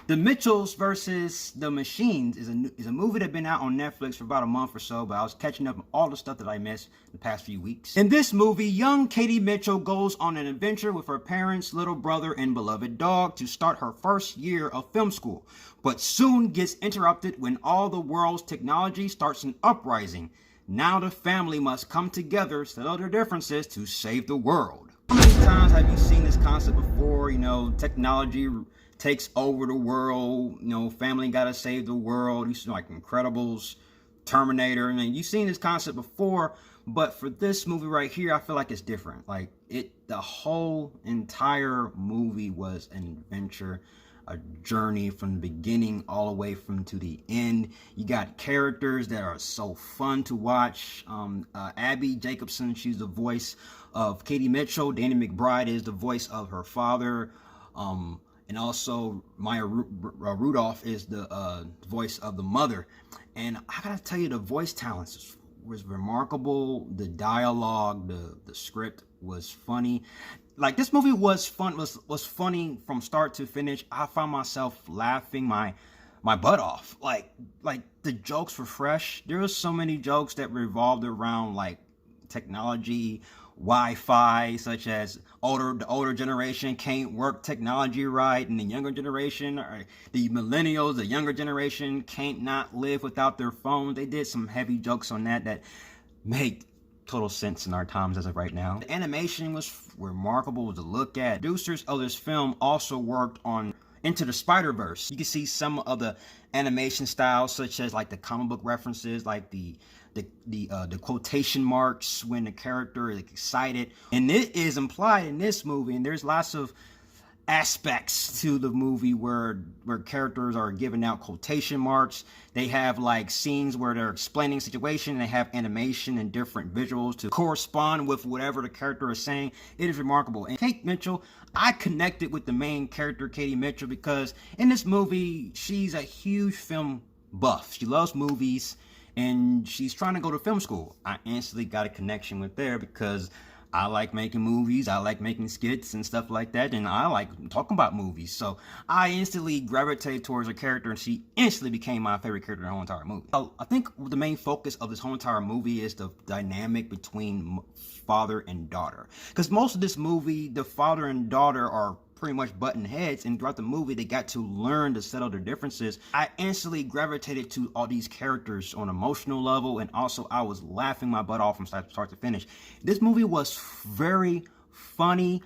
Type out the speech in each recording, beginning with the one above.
The Mitchells versus the Machines is a movie that's been out on Netflix for about a month or so, but I was catching up on all the stuff that I missed the past few weeks. In this movie, young Katie Mitchell goes on an adventure with her parents, little brother, and beloved dog to start her first year of film school, but soon gets interrupted when all the world's technology starts an uprising. Now the family must come together, settle their differences to save the world. How many times have you seen this concept before? Technology takes over the world, family gotta save the world. You see like Incredibles, Terminator. You've seen this concept before, but for this movie right here, I feel like it's different. The whole entire movie was an adventure, a journey from the beginning all the way to the end. You got characters that are so fun to watch. Abby Jacobson, she's the voice of Katie Mitchell. Danny McBride is the voice of her father. And also Maya Rudolph is the voice of the mother. And I gotta tell you, the voice talents was remarkable. The dialogue, the script was funny. This movie was funny from start to finish. I found myself laughing my butt off. The jokes were fresh. There was so many jokes that revolved around technology, Wi-Fi, such as the older generation can't work technology right, and the younger generation, or the millennials, the younger generation can't not live without their phones. They did some heavy jokes on that make total sense in our times as of right now. The animation was remarkable to look at. Producers of this film also worked on Into the Spider-Verse. You can see some of the animation styles, such as the comic book references, the quotation marks when the character is excited, and it is implied in this movie. And there's lots of aspects to the movie where characters are giving out quotation marks. They have scenes where they're explaining situation, and they have animation and different visuals to correspond with whatever the character is saying. It is remarkable. And Kate Mitchell, I connected with the main character, Katie Mitchell, because in this movie, she's a huge film buff. She loves movies, and she's trying to go to film school. I instantly got a connection with her because I like making movies, I like making skits and stuff like that, and I like talking about movies. So I instantly gravitated towards her character, and she instantly became my favorite character in the whole entire movie. I think the main focus of this whole entire movie is the dynamic between father and daughter. Because most of this movie, the father and daughter are pretty much button heads, and throughout the movie they got to learn to settle their differences. I instantly gravitated to all these characters on an emotional level, and also I was laughing my butt off from start to finish. This movie was very funny.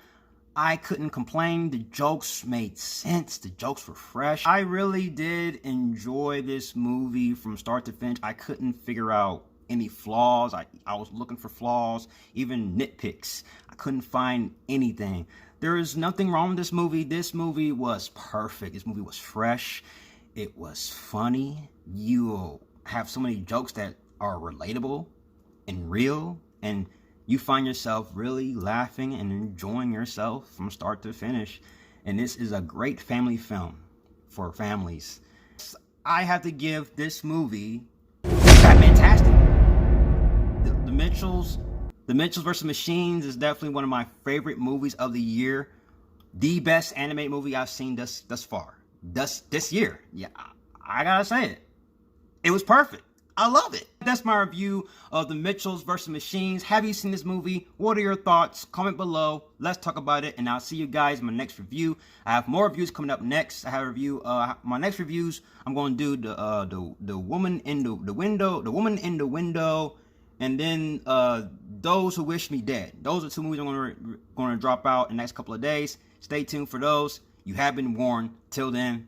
I couldn't complain. The jokes made sense. The jokes were fresh. I really did enjoy this movie from start to finish. I couldn't figure out any flaws. I was looking for flaws, even nitpicks. I couldn't find anything. There is nothing wrong with this movie. This movie was perfect. This movie was fresh. It was funny. You have so many jokes that are relatable and real, and you find yourself really laughing and enjoying yourself from start to finish. And this is a great family film for families. I have to give this movie fantastic. The Mitchells vs. Machines is definitely one of my favorite movies of the year. The best animated movie I've seen thus far. This year. Yeah, I gotta say it. It was perfect. I love it. That's my review of The Mitchells vs. Machines. Have you seen this movie? What are your thoughts? Comment below. Let's talk about it, and I'll see you guys in my next review. I have more reviews coming up next. I have a review. My next reviews, I'm going to do the woman in the window, and then Those Who Wish Me Dead. Those are two movies I'm going to drop out in the next couple of days. Stay tuned for those. You have been warned. Till then,